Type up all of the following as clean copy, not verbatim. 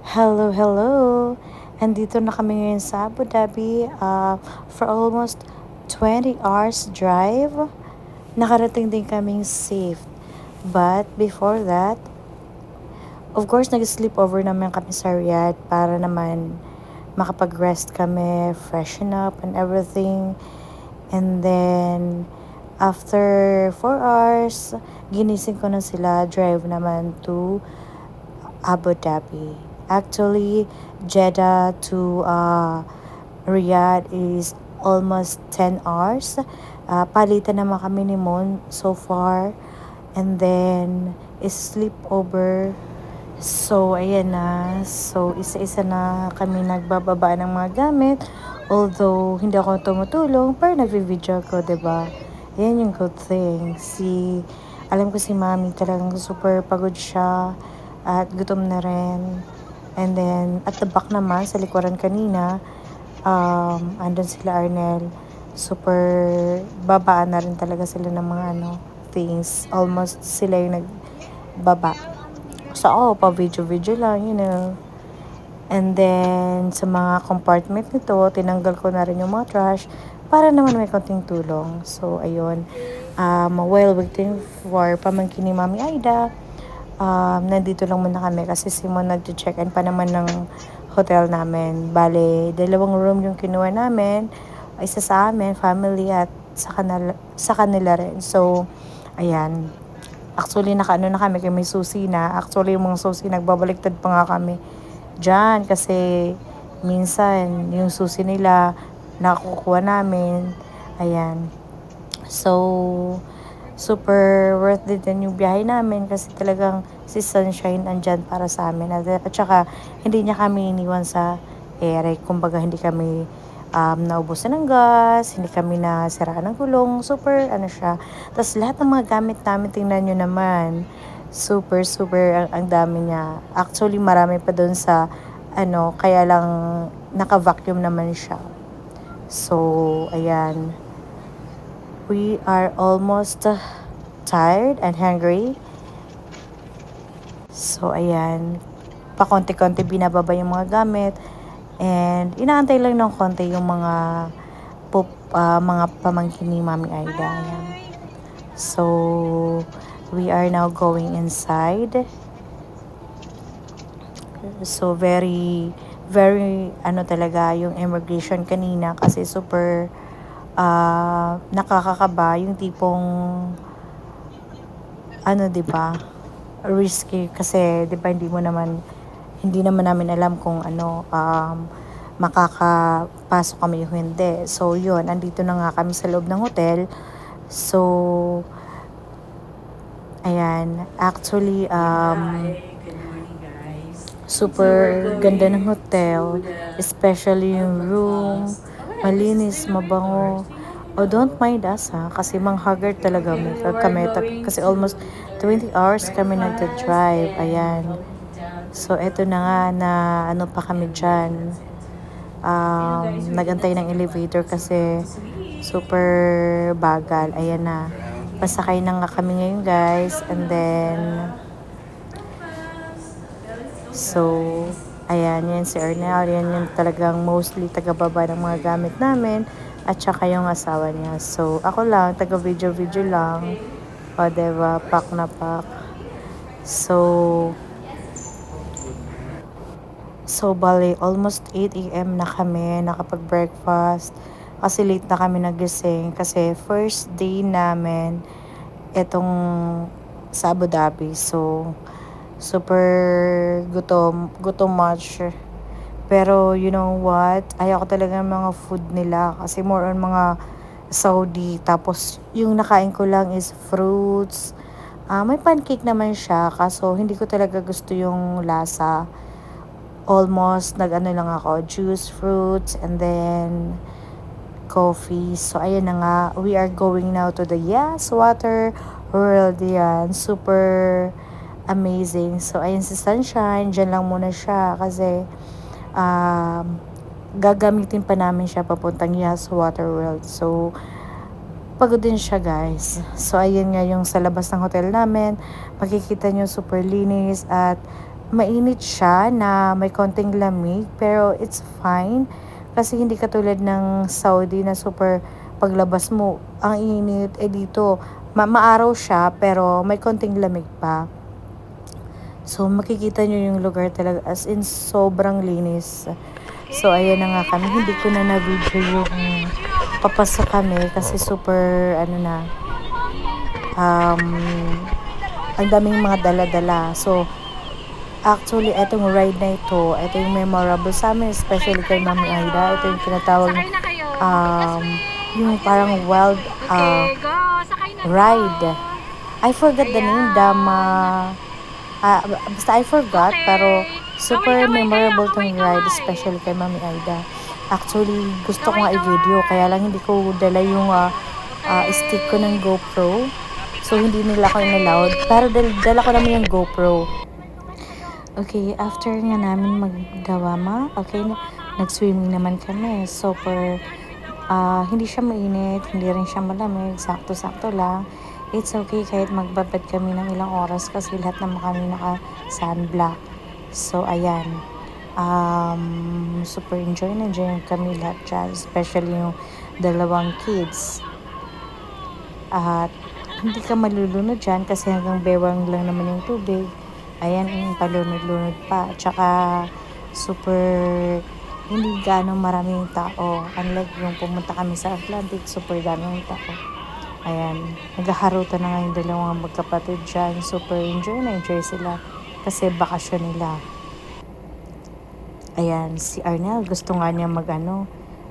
Hello, hello! Andito na kami ngayon sa Abu Dhabi for almost 20 hours drive. Nakarating din kaming safe. But before that, of course, nag-sleep over naman kami sa Riyadh para naman makapag-rest kami, freshen up and everything. And then, after 4 hours, ginising ko na sila, drive naman to Abu Dhabi. Actually, Jeddah to Riyadh is almost 10 hours. Palitan naman kami ni Mon so far. And then, is sleepover. So, ayan na. So, isa-isa na kami nagbababa ng mga gamit. Although, hindi ako tumutulong, pero nagvi-video ko, 'di ba? Ayan yung good thing. Alam ko si Mami talagang super pagod siya at gutom na rin. And then, at the back naman, sa likuran kanina, andun sila Arnel. Super babaan na rin talaga sila ng mga things. Almost sila yung nagbaba. So, ako, pa-video-video lang, And then, sa mga compartment nito, tinanggal ko na rin yung mga trash para naman may konting tulong. So, ayun. While waiting for pamangkin ni Mami Aida, nandito lang muna kami kasi si Mon nag-check-in pa naman ng hotel namin. Bale, 2 room yung kinuha namin. Isa sa amin, family, at sa kanila rin. So, ayan. Actually, nakaano na kami kay may susi na. Actually, yung mga susi, nagbabaliktad pa nga kami dyan kasi minsan yung susi nila nakukuha namin. Ayan. So, super worth it din yung biyahe namin kasi talagang si Sunshine andyan para sa amin. At saka, hindi niya kami iniwan sa ere. Kumbaga, hindi kami naubusan ng gas, hindi kami nasiraan ng gulong. Super, siya. Tapos, lahat ng mga gamit namin, tingnan nyo naman. Super, super, ang dami niya. Actually, marami pa doon sa, kaya lang, naka-vacuum naman siya. So, ayan. We are almost tired and hungry. So, ayan. Pa-konti-konti binababa yung mga gamit. And, inaantay lang ng konti yung mga pamangkin ni Mami Aida. Ayan. So, we are now going inside. So, very, very, talaga yung immigration kanina kasi super nakakakaba yung tipong 'di ba, risky kasi 'di ba hindi naman namin alam kung makakapasok kami o hindi. So yun, andito na nga kami sa loob ng hotel. So ayan, actually super ganda ng hotel, especially yung room, malinis, mabango. Oh, don't mind us kasi haggard talaga kami kasi almost 20 hours kami nagda-drive. Ayan. So, eto na nga na pa kami dyan. Nagantay ng elevator kasi super bagal. Ayan na. Pasakay na nga kami ngayon, guys. And then, so, ayan, yan si Ernel. Yan yung talagang mostly taga-baba ng mga gamit namin. At saka yung asawa niya. So, ako lang, taga-video-video lang. O, diba? Pack na pack. So, bali, almost 8 a.m. na kami nakapag-breakfast. Kasi late na kami nagising. Kasi first day namin itong sa Abu Dhabi. So, super gutom much. Pero, you know what? Ayaw ko talaga ng mga food nila. Kasi more on mga Saudi. Tapos, yung nakain ko lang is fruits. May pancake naman siya. Kaso, hindi ko talaga gusto yung lasa. Almost lang ako, juice, fruits, and then coffee. So, ayan na nga. We are going now to the Water World. Yan. Super amazing. So, ayan si Sunshine. Diyan lang muna siya kasi gagamitin pa namin siya papuntang Water World. So, pagod din siya, guys. So, ayan nga yung sa labas ng hotel namin. Makikita nyo super linis at mainit siya na may konting lamig, pero it's fine. Kasi hindi katulad ng Saudi na super paglabas mo, ang init. Dito, maaraw siya, pero may konting lamig pa. So, makikita nyo yung lugar talaga as in sobrang linis. So, ayan na nga kami. Hindi ko na na-video yung papasok kami kasi super, um, ang daming mga dala-dala. So, actually, etong ride na ito yung memorable sa amin, especially kay Mami Aida. Ito yung tinatawag na, yung parang wild ride. I forgot the name, basta I forgot, pero super memorable tong ride, especially kay Mami Aida. Actually, gusto ko nga i-video, kaya lang hindi ko dala yung stick ko ng GoPro. So, hindi nila ako in-allowed. Pero dala ko naman yung GoPro. Okay, after nga namin magdawama, okay, nag-swimming naman kami. Super, hindi siya mainit, hindi rin siya malamig, sakto-sakto lang. It's okay kahit magbabad kami ng ilang oras kasi lahat naman kami naka-sunblock. So, ayan. Super enjoy kami lahat dyan, especially yung dalawang kids. At hindi ka malulunod dyan kasi hanggang bewang lang naman yung tubig. Ayan, yung palunod-lunod pa. Tsaka, super, hindi gano'ng maraming tao. Unlike yung pumunta kami sa Atlantic, super daming tao. Ayan, naghaharutan na nga yung dalawang magkapatid dyan. Super enjoy sila kasi bakasyon nila. Ayan, si Arnel, gusto nga niya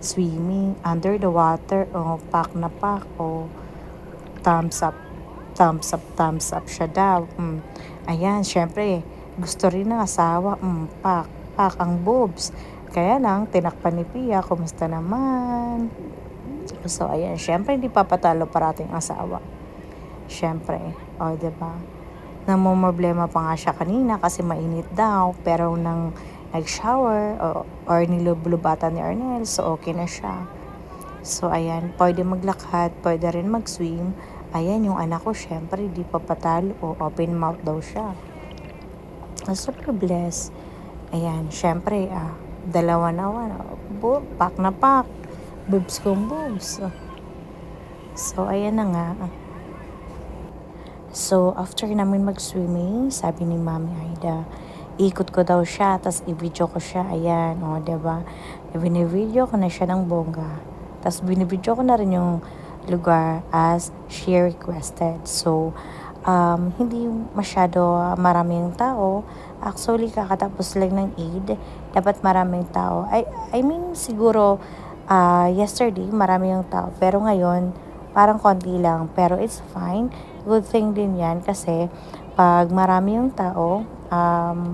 swimming, under the water, pack na pack, thumbs up siya daw. Ayan, syempre, gusto rin ng asawa, pak ang boobs. Kaya lang, tinakpan ni Pia, kumusta naman? So, ayan, syempre, hindi papatalo parating asawa. Syempre, diba? Namumroblema pa nga siya kanina kasi mainit daw, pero nang nag-shower, or nilubatan ni Arnel, so okay na siya. So, ayan, pwede maglakad, pwede rin mag-swim. Ayan, yung anak ko, syempre, di pa patalo. Open mouth daw siya. Super blessed. Ayan, syempre, dalawa na, pack na pack. Boobs kong boobs. So, ayan na nga. So, after namin mag-swimming, sabi ni Mami Aida, ikot ko daw siya, tas i-video ko siya. Ayan, diba? Bini-video ko na siya ng bongga. Tas binibidyo ko na rin yung lugar as she requested. So, hindi masyado maraming tao. Actually, kakatapos lang ng Eid. Dapat maraming tao. I mean, siguro, yesterday, marami yung tao. Pero ngayon, parang konti lang. Pero it's fine. Good thing din yan kasi pag marami yung tao,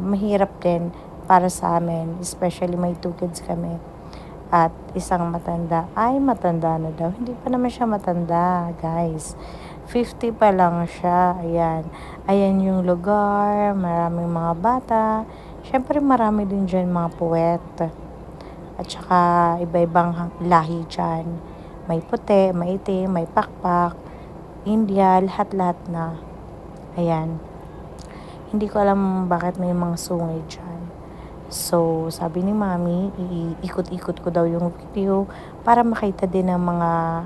mahirap din para sa amin. Especially may 2 kids kami. At isang matanda. Ay, matanda na daw. Hindi pa naman siya matanda, guys. 50 pa lang siya. Ayan. Ayan yung lugar. Maraming mga bata. Siyempre, marami din dyan mga puwet. At saka, iba-ibang lahi dyan. May puti, may itim, may pakpak, India, lahat-lahat na. Ayan. Hindi ko alam bakit may mga sungay dyan. So, sabi ni Mami, iikot-ikot ko daw yung video para makita din ng mga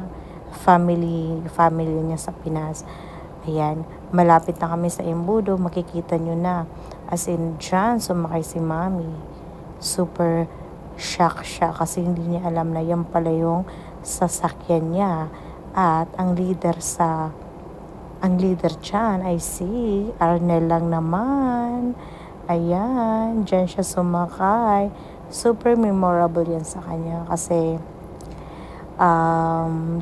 family niya sa Pinas. Ayan, malapit na kami sa Embudo, makikita nyo na. As in, dyan, sumakay si Mami. Super shock siya kasi hindi niya alam na yan pala yung sasakyan niya. At ang leader dyan ay si Arnel lang naman. Ayan, dyan siya sumakay. Super memorable yan sa kanya kasi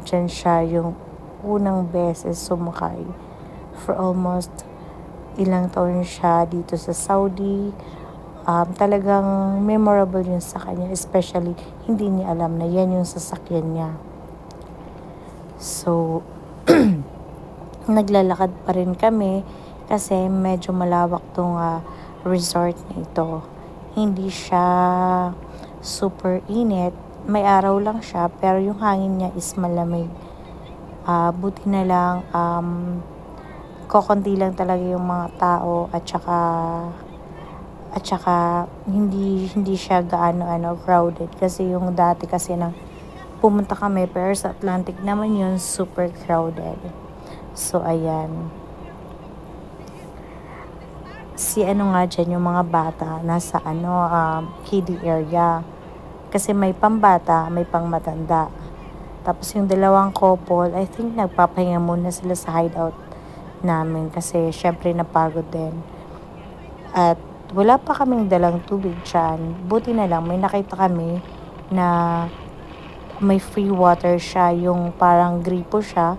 dyan siya yung unang beses sumakay. For almost ilang taon siya dito sa Saudi. Talagang memorable yun sa kanya. Especially, hindi niya alam na yan yung sasakyan niya. So, naglalakad pa rin kami kasi medyo malawak tong resort na ito. Hindi siya super init. May araw lang siya pero yung hangin niya is malamig. Buti na lang kokonti lang talaga yung mga tao at saka At saka hindi siya gaano crowded kasi yung dati kasi na pumunta kami pero sa Atlantic naman yun super crowded. So ayan. Si ano nga dyan, yung mga bata nasa kiddie area. Kasi may pambata, may pangmatanda. Tapos yung dalawang couple, I think nagpapahinga muna sila sa hideout namin kasi syempre napagod din. At wala pa kaming dalang tubig dyan. Buti na lang, may nakita kami na may free water siya. Yung parang gripo siya.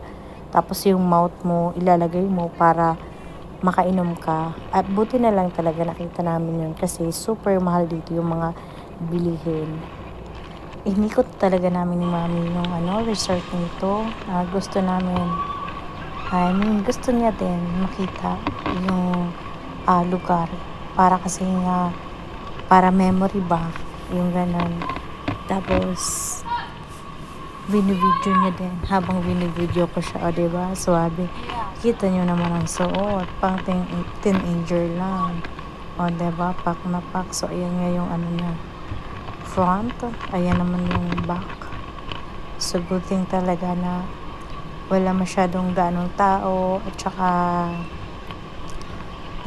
Tapos yung mouth mo, ilalagay mo para makainom ka. At buti na lang talaga nakita namin yun kasi super mahal dito yung mga bilihin. Inikot talaga namin ni Mami yung resort nito. Gusto namin, gusto niya din makita yung lugar. Para kasi nga, para memory ba, yung ganon. Tapos, video niya din. Habang video ko siya, o diba? Suwabe. Kita niyo naman ang suot. Pang teenager lang. O diba? Pak na pak. So, ayan nga yung niya. Front. Ayan naman yung back. So, good thing talaga na wala masyadong ganong tao. At saka,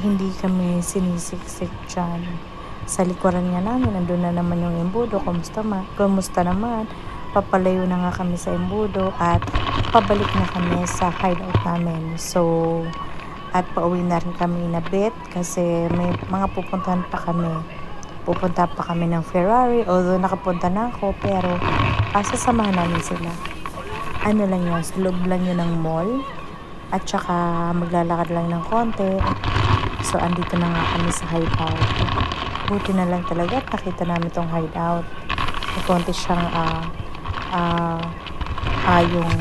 hindi kami sinisiksik dyan. Sa likuran nga namin, nandun na naman yung embudo. Kumusta naman? Papalayo na nga kami sa embudo at pabalik na kami sa hideout namin. So, at pauwi na rin kami na bit kasi may mga pupuntahan pa kami. Pupunta pa kami ng Ferrari, although nakapunta na ako, pero sasamahan namin sila. Ano lang yun, sa loob lang yun ng mall. At saka maglalakad lang ng konti. So, andito na nga kami sa hideout. Buti na lang talaga at nakita namin tong hideout. May konti siyang yung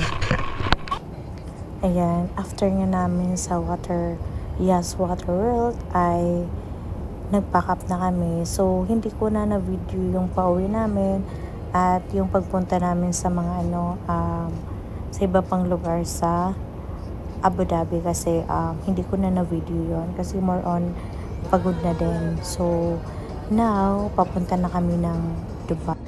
ayan, after nga namin sa water world ay nag-pack up na kami. So, hindi ko na video yung pauwi namin at yung pagpunta namin sa mga sa iba pang lugar sa Abu Dhabi kasi hindi ko na video yon kasi more on pagod na din. So, now, papunta na kami ng Dubai.